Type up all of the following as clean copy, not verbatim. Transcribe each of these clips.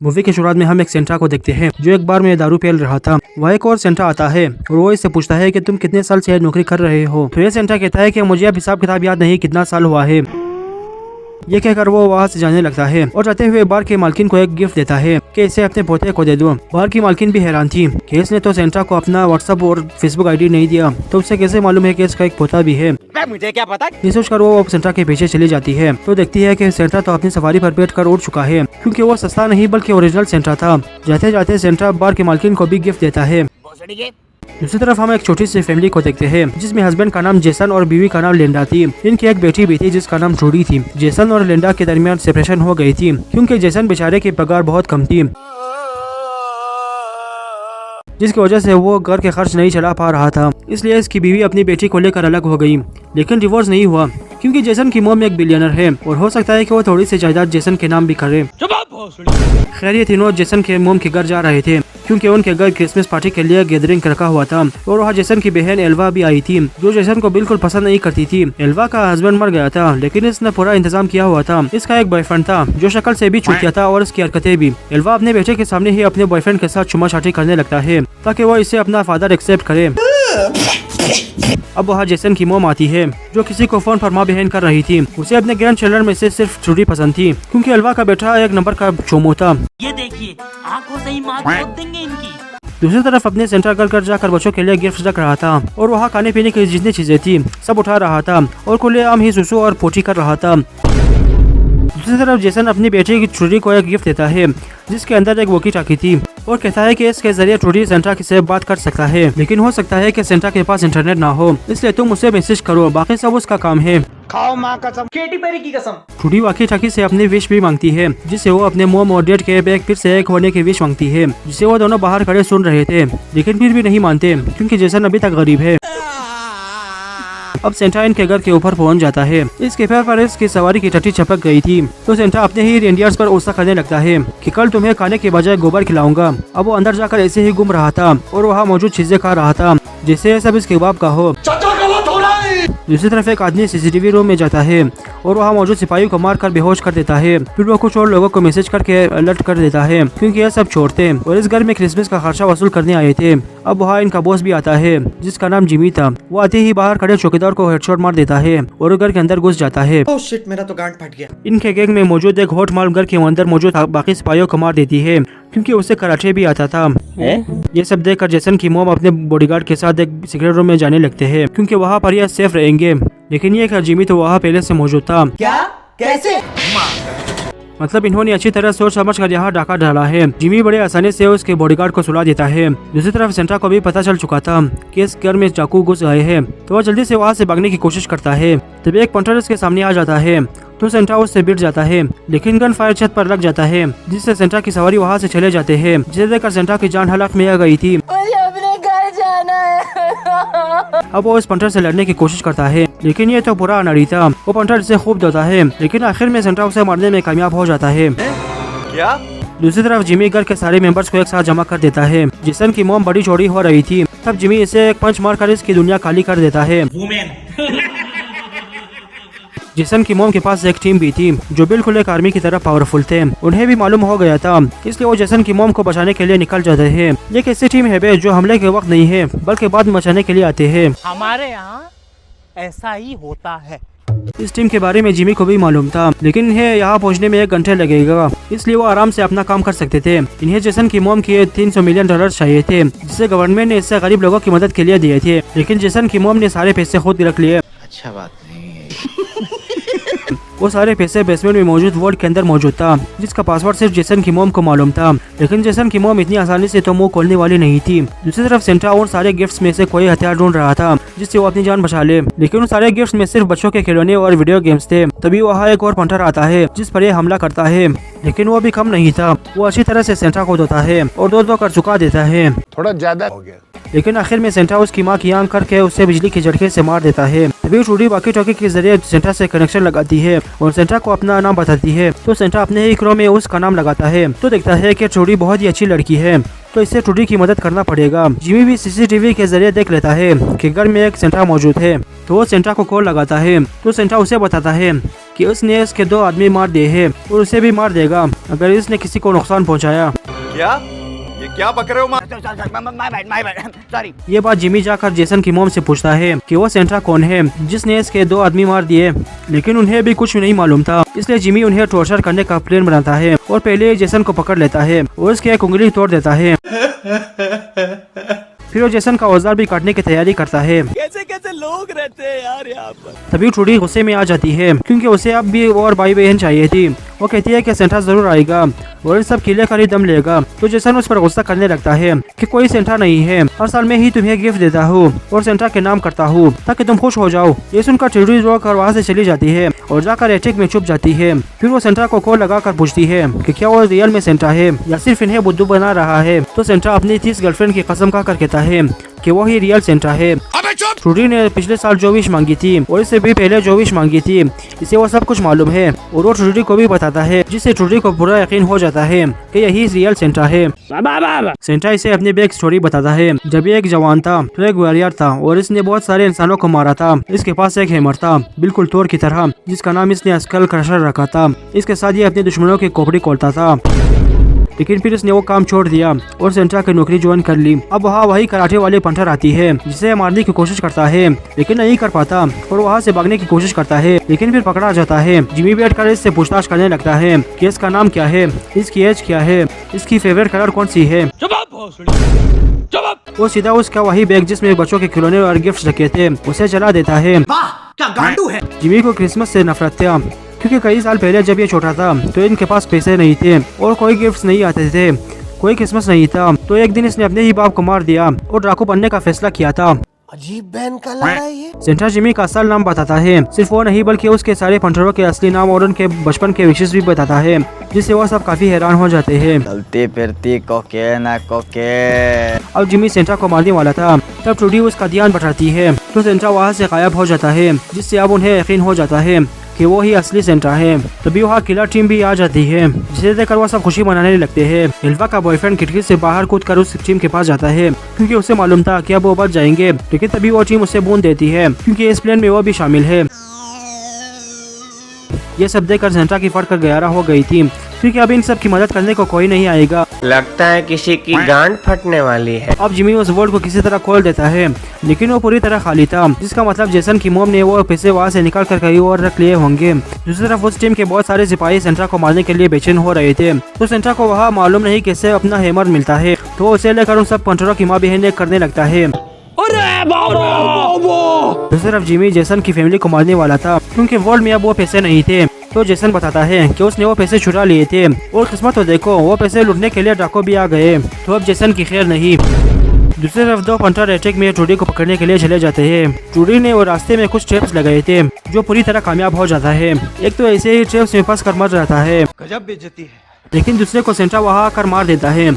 Movie के शुरुआत में हम एक सेंटा को देखते हैं जो एक बार में दारू पी रहा था। वह एक और सेंटा आता है और वो इससे पूछता है कि तुम कितने साल से नौकरी कर रहे हो। तो ये सेंटा कहता है कि मुझे अब हिसाब किताब याद नहीं कितना साल हुआ है। ये कहकर वो वहाँ से जाने लगता है और जाते हुए बार के मालकिन को एक गिफ्ट देता है कि इसे अपने पोते को दे दो। बार की मालकिन भी हैरान थी कि इसने तो सेंटा को अपना व्हाट्सएप और फेसबुक आईडी नहीं दिया, तो उसे कैसे मालूम है कि इसका एक पोता भी है। मुझे क्या पता। ये सोचकर वो सेंटा के पीछे चली जाती है तो देखती है कि सेंटा तो अपनी सवारी पर बैठकर उड़ चुका है, क्योंकि वो सस्ता नहीं बल्कि ओरिजिनल सेंटा था। जाते जाते सेंटा बार के मालकिन को भी गिफ्ट देता है। दूसरी तरफ हम एक छोटी सी फैमिली को देखते हैं जिसमें हस्बैंड का नाम जेसन और बीवी का नाम लिंडा थी। इनकी एक बेटी भी थी जिसका नाम ट्रूडी थी। जेसन और लिंडा के दरमियान सेपरेशन हो गई थी क्योंकि जेसन बेचारे की पगार बहुत कम थी, जिसकी वजह से वो घर के खर्च नहीं चला पा रहा था। इसलिए इसकी बीवी अपनी बेटी को लेकर अलग हो गई, लेकिन डिवोर्स नहीं हुआ क्योंकि जेसन की मॉम एक बिलियनर है और हो सकता है कि वो थोड़ी सी जायदाद जेसन के नाम भी करे। खैर ये तीनों जेसन के मॉम के घर जा रहे थे क्योंकि उनके घर क्रिसमस पार्टी के लिए गैदरिंग रखा हुआ था और वहाँ जेसन की बहन एल्वा भी आई थी जो जेसन को बिल्कुल पसंद नहीं करती थी। एल्वा का हस्बैंड मर गया था लेकिन इसने पूरा इंतजाम किया हुआ था। इसका एक बॉयफ्रेंड था जो शक्ल से भी छूटिया था और इसकी हरकतें भी। एल्वा अपने बेटे के सामने ही अपने बॉयफ्रेंड के साथ चुमा चाटी करने लगता है ताकि वो इसे अपना फादर एक्सेप्ट करे। अब वहाँ जेसन की मॉम आती है जो किसी को फोन पर माँ बहन कर रही थी। उसे अपने ग्रैंड चिल्ड्रन में से सिर्फ ट्रूडी पसंद थी क्योंकि एल्वा का बेटा एक नंबर का चोमो था। ये देखिए आंखों से ही मार देंगे इनकी। दूसरी तरफ अपने सेंटर घर जाकर बच्चों के लिए गिफ्ट रख रहा था और वहाँ खाने पीने की जितनी चीजें थी सब उठा रहा था और खुलेआम ही सुसु और पोटी कर रहा था। दूसरी तरफ जेसन अपनी बेटी की ट्रूडी को एक गिफ्ट देता है जिसके अंदर एक वॉकी टॉकी थी और कहता है कि इसके जरिए ट्रूडी सेंटा से बात कर सकता है, लेकिन हो सकता है कि सेंटा के पास इंटरनेट ना हो, इसलिए तुम उसे मैसेज करो, बाकी सब उसका काम है। खाओ माँ कसम, केटी पेरी की कसम। ट्रूडी वॉकी टॉकी से अपनी विश भी मांगती है जिससे वो अपने मोम और डैड के बैग फिर से एक होने की विश मांगती है, जिसे वो दोनों बाहर खड़े सुन रहे थे लेकिन फिर भी नहीं मानते क्योंकि जेसन अभी तक गरीब है। अब सेंटा इनके घर के ऊपर पहुंच जाता है। इसके पैर पर इसकी सवारी की टट्टी चपक गई थी तो सेंटा अपने ही रेंडियर्स पर गुस्सा करने लगता है कि कल तुम्हें खाने के बजाय गोबर खिलाऊंगा। अब वो अंदर जाकर ऐसे ही घूम रहा था और वहाँ मौजूद चीजें खा रहा था जिससे सब इसके बाप का हो। दूसरी तरफ एक आदमी सीसीटीवी रूम में जाता है और वहाँ मौजूद सिपाही को मार कर बेहोश कर देता है। फिर वो कुछ और लोगों को मैसेज करके अलर्ट कर देता है क्योंकि ये सब चोर थे और इस घर में क्रिसमस का खर्चा वसूल करने आए थे। अब वहाँ इनका बॉस भी आता है जिसका नाम जिमी था। वो आते ही बाहर खड़े चौकीदार को हेडशॉट मार देता है और घर के अंदर घुस जाता है। ओह शिट, मेरा तो गांड फट गया। इनके गैंग में मौजूद एक हॉट माल घर के अंदर मौजूद बाकी सिपाहियों को मार देती है क्योंकि उसे कराटे भी आता था। ये सब देखकर जेसन की मॉम अपने बॉडीगार्ड के साथ एक सीक्रेट रूम में जाने लगते हैं क्योंकि वहाँ पर यह सेफ रहेंगे, लेकिन ये जिमी तो वहाँ पहले से मौजूद था। क्या? कैसे? मतलब इन्होंने अच्छी तरह सोच समझ कर यहाँ डाका डाला है। जिमी बड़े आसानी से उसके बॉडीगार्ड को सुला देता है। दूसरी तरफ सेंटा को भी पता चल चुका था कि इस घर में चाकू घुस गए हैं, तो वह जल्दी से वहाँ से भागने की कोशिश करता है। तभी एक पंटर इसके सामने आ जाता है तो सेंटा उससे भिड़ जाता है, लेकिन गन फायर छत पर लग जाता है जिससे सेंटा की सवारी वहाँ से चले जाते हैं, जिसे देखकर सेंटा की जान हलाक में आ गई थी। मुझे अपने घर जाना है। अब वो इस पंटर से लड़ने की कोशिश करता है लेकिन ये तो पूरा अनाड़ी था। वो पंटर से खूब देता है लेकिन आखिर में सेंटा उसे मारने में कामयाब हो जाता है। क्या? दूसरी तरफ जिमी घर के सारे मेंबर्स को एक साथ जमा कर देता है। जेसन की मॉम बड़ी चौड़ी हो रही थी, तब जिमी इसे एक पंच मारकर इसकी दुनिया खाली कर देता है। जेसन की मॉम के पास एक टीम भी थी जो बिल्कुल एक आर्मी की तरह पावरफुल थे। उन्हें भी मालूम हो गया था, इसलिए वो जेसन की मॉम को बचाने के लिए निकल जाते हैं। ये एक ऐसी टीम है जो हमले के वक्त नहीं है बल्कि बाद में बचाने के लिए आते हैं। हमारे यहाँ ऐसा ही होता है। इस टीम के बारे में जिमी को भी मालूम था, लेकिन इन्हें यहाँ पहुँचने में 1 घंटे लगेगा, इसलिए वो आराम से अपना काम कर सकते थे। इन्हें जेसन की मॉम के $300 मिलियन चाहिए थे जिसे गवर्नमेंट ने इससे गरीब लोगों की मदद के लिए दिए थे, लेकिन जेसन की मॉम ने सारे पैसे खुद रख लिए। अच्छा बात नहीं है। वो सारे पैसे बेसमेंट में मौजूद वॉल्ट के अंदर मौजूद था जिसका पासवर्ड सिर्फ जेसन की मॉम को मालूम था, लेकिन जेसन की मॉम इतनी आसानी से तो मुंह खोलने वाली नहीं थी। दूसरी तरफ सेंटा उन सारे गिफ्ट्स में से कोई हथियार ढूंढ रहा था जिससे वो अपनी जान बचा ले, लेकिन उन सारे गिफ्ट्स में सिर्फ बच्चों के खिलौने और वीडियो गेम्स थे। तभी वहाँ एक और पंटर आता है जिस पर यह हमला करता है, लेकिन वो भी कम नहीं था। वो अच्छी तरह से सेंटा को धोता है और दो कर चुका देता है। थोड़ा ज्यादा हो गया, लेकिन आखिर में सेंटा उसकी माँ की आंख करके उसे बिजली के झटके से मार देता है। तभी ट्रूडी वॉकी टॉकी के जरिए सेंटा से कनेक्शन लगाती है और सेंटा को अपना नाम बताती है, तो सेंटा अपने ही क्रो में उसका नाम लगाता है। तो देखता है कि ट्रूडी बहुत ही अच्छी लड़की है, तो इससे ट्रूडी की मदद करना पड़ेगा। जिमी भी सीसीटीवी के जरिए देख लेता है कि घर में एक सेंटा मौजूद है, तो वो सेंटा को कॉल लगाता है। तो सेंटा उसे बताता है कि उसने इसके 2 आदमी मार दिए हैं और उसे भी मार देगा अगर इसने किसी को नुकसान पहुंचाया। क्या? ये क्या बक रहे हो? सॉरी। ये बात जिमी जाकर जेसन की मॉम से पूछता है कि वो सेंटा कौन है जिसने इसके 2 आदमी मार दिए, लेकिन उन्हें भी कुछ नहीं मालूम था। इसलिए जिमी उन्हें टॉर्चर करने का प्लान बनाता है और पहले जेसन को पकड़ लेता है और उसकी एक उंगली तोड़ देता है। फिर वो जेसन का औजार भी काटने की तैयारी करता है। कैसे कैसे लोग रहते हैं यार यहाँ पर। तभी ट्रूडी गुस्से में आ जाती है क्योंकि उसे अब भी और भाई बहन चाहिए थी। वो कहती है कि सेंटा जरूर आएगा और इन सब किले का ही दम लेगा। तो जेसन उस पर गुस्सा करने लगता है कि कोई सेंटा नहीं है, हर साल में ही तुम्हें गिफ्ट देता हूँ और सेंटा के नाम करता हूँ ताकि तुम खुश हो जाओ। ये सुनकर ट्रूडी रोकर वहाँ से चली जाती है और जाकर एटेक में छुप जाती है। फिर वो सेंटा को कॉल लगाकर पूछती है कि क्या वो रियल में सेंटा है या सिर्फ इन्हें बुद्धू बना रहा है। तो सेंटा अपनी 30 गर्लफ्रेंड की कसम खाकर कहता है कि वो ही रियल सेंटा है। ट्रूडी ने पिछले साल जो विश मांगी थी और इससे भी पहले जो विश मांगी थी, इसे वो सब कुछ मालूम है और वो ट्रूडी को भी बताता है, जिससे ट्रूडी को पूरा यकीन हो जाता है कि यही रियल सेंटा है। सेंटा इसे अपनी बैक स्टोरी बताता है। जब ये एक जवान था तो एक वॉरियर था और इसने बहुत सारे इंसानों को मारा था। इसके पास एक हैमर था बिल्कुल थोर की तरह, जिसका नाम इसने स्कल क्रशर रखा था। इसके साथ ये अपने दुश्मनों की खोपड़ी खोलता था, लेकिन फिर इसने वो काम छोड़ दिया और सेंटा की नौकरी ज्वाइन कर ली। अब वहाँ वही कराटे वाले पंटर आती है जिसे मारने की कोशिश करता है लेकिन नहीं कर पाता और वहाँ से भागने की कोशिश करता है लेकिन फिर पकड़ा जाता है। जिमी बैठकर इससे पूछताछ करने लगता है कि इसका नाम क्या है, इसकी एज क्या है, इसकी फेवरेट कलर कौन सी है। वो सीधा उसका वही बैग जिसमें बच्चों के खिलौने और गिफ्ट रखे थे उसे जला देता है। क्या गांडू है। जिमी को क्रिसमस से नफरत था क्योंकि कई साल पहले जब ये छोटा था तो इनके पास पैसे नहीं थे और कोई गिफ्ट्स नहीं आते थे, कोई क्रिसमस नहीं था। तो एक दिन इसने अपने ही बाप को मार दिया और डाकू बनने का फैसला किया था। अजीब बहन का लड़ाई है। सेंटा जिमी का असल नाम बताता है, सिर्फ वो नहीं बल्कि उसके सारे पंटरों के असली नाम और उनके बचपन के विशेष भी बताता है, जिससे वो सब काफी हैरान हो जाते हैं। चलती फिरती कोकेन कोके। अब जिमी सेंटा को मारने वाला था तब ट्रूडी उसका ध्यान बढ़ाती है तो सेंटा वहाँ से गायब हो जाता है, जिससे अब उन्हें यकीन हो जाता है कि वो ही असली सेंटा है। तभी वहाँ किलर टीम भी आ जाती है, जिसे देखकर वो सब खुशी मनाने लगते हैं। एल्वा का बॉयफ्रेंड खिड़की से बाहर कूदकर उस टीम के पास जाता है क्योंकि उसे मालूम था कि अब वो बच जाएंगे, लेकिन तभी वो टीम उसे बूंद देती है क्योंकि इस प्लान में वो भी शामिल है। ये सब देखकर सेंटा की फटकर गहरा हो गई थी क्योंकि अब इन सब की मदद करने को कोई नहीं आएगा। लगता है किसी की गांड फटने वाली है। अब जिमी उस वर्ल्ड को किसी तरह खोल देता है लेकिन वो पूरी तरह खाली था, जिसका मतलब जेसन की मॉम ने वो पैसे वहाँ से निकाल कर कहीं और रख लिए होंगे। दूसरी तरफ उस टीम के बहुत सारे सिपाही सेंटा को मारने के लिए बेचैन हो रहे थे, तो सेंटा को वहाँ मालूम नहीं कैसे अपना हैमर मिलता है, तो उसे लेकर उन सब पंटरों की माँ बहन करने लगता है। दूसरी तरफ जिमी जेसन की फैमिली को मारने वाला था क्योंकि वर्ल्ड में अब वो पैसे नहीं थे। तो जेसन बताता है कि उसने वो पैसे चुरा लिए थे और किस्मत तो देखो वो पैसे लूटने के लिए डाकू भी आ गए, तो अब जेसन की खैर नहीं। दूसरी तरफ 2 पंटर एटेक में ट्रूडी को पकड़ने के लिए चले जाते हैं। ट्रूडी ने वो रास्ते में कुछ ट्रैप्स लगाए थे जो पूरी तरह कामयाब हो जाता है। एक तो ऐसे ही ट्रैप्स में फंस कर मर जाता है, गजब बेइज्जती है। लेकिन दूसरे को सेंटा वहाँ आकर मार देता है।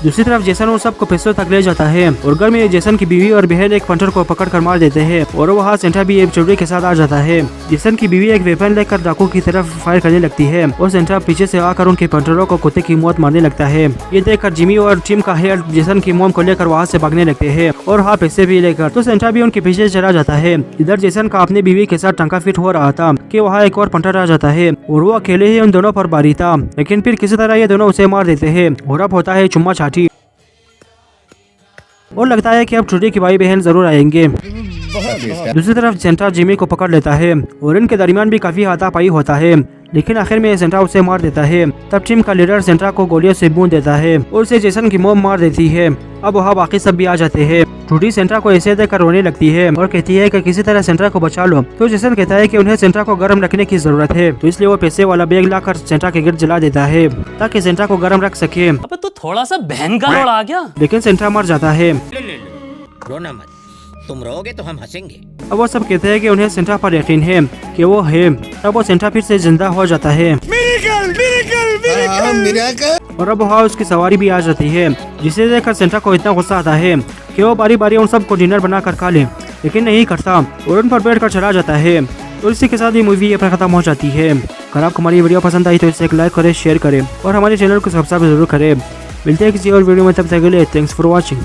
दूसरी तरफ जेसन उन सबको पैसों तक ले जाता है और घर में जेसन की बीवी और बहन एक पंटर को पकड़ कर मार देते हैं और वहाँ सेंटा भी एक ट्रूडी के साथ आ जाता है। जेसन की बीवी एक वेपन लेकर डाकू की तरफ फायर करने लगती है और सेंटा पीछे से आकर उनके पंटरों को कुत्ते की मौत मारने लगता है। ये देखकर जिमी और टीम का हेड जेसन की मॉम को लेकर वहाँ से भागने लगते हैं और वहाँ पैसे भी लेकर, तो सेंटा भी उनके पीछे चला जाता है। इधर जेसन का अपनी बीवी के साथ टंका फिट हो रहा था कि वहाँ एक और पंटर आ जाता है और वो अकेले ही उन दोनों पर भारी था, लेकिन फिर किसी तरह ये दोनों उसे मार देते हैं और अब होता है चुम्मा चाटी और लगता है कि अब ट्रूडी की भाई बहन जरूर आएंगे। दूसरी तरफ सेंटा जिमी को पकड़ लेता है और इनके दरमियान भी काफी हाथापाई होता है, लेकिन आखिर में सेंटा उसे मार देता है। तब टीम का लीडर सेंटा को गोलियों से बूंद देता है और उसे जेसन की मॉम मार देती है। अब वहाँ बाकी सब भी आ जाते हैं। ट्रूडी सेंटा को ऐसे देखकर रोने लगती है और कहती है कि किसी तरह सेंटा को बचा लो। तो जेसन कहता है कि उन्हें सेंटा को गर्म रखने की जरूरत है, तो इसलिए वो पैसे वाला बैग लाकर सेंटा के गिर्द जला देता है ताकि सेंटा को गर्म रख सके। अबे तो थोड़ा सा बहन का रोल आ गया। लेकिन सेंटा मर जाता है। रोना मत, तुम रोगे तो हम हंसेंगे। अब वो सब कहते हैं कि उन्हें सेंटा पर यकीन है कि वो है। तब वो सेंटा फिर से जिंदा हो जाता है और अब वहाँ उसकी सवारी भी आ जाती है, जिसे देखकर सेंटा को इतना गुस्सा आता है कि वो बारी बारी उन सबको डिनर बना कर खा ले, लेकिन नहीं करता और उन पर बैठ कर चला जाता है। और इसी के साथ ये मूवी यहाँ पर खत्म हो जाती है। अगर आपको हमारी वीडियो पसंद आई तो इसे एक लाइक करें, शेयर करें और हमारे चैनल को सब्सक्राइब जरूर करें। मिलते हैं किसी और वीडियो में, तब तक के लिए थैंक्स फॉर वॉचिंग।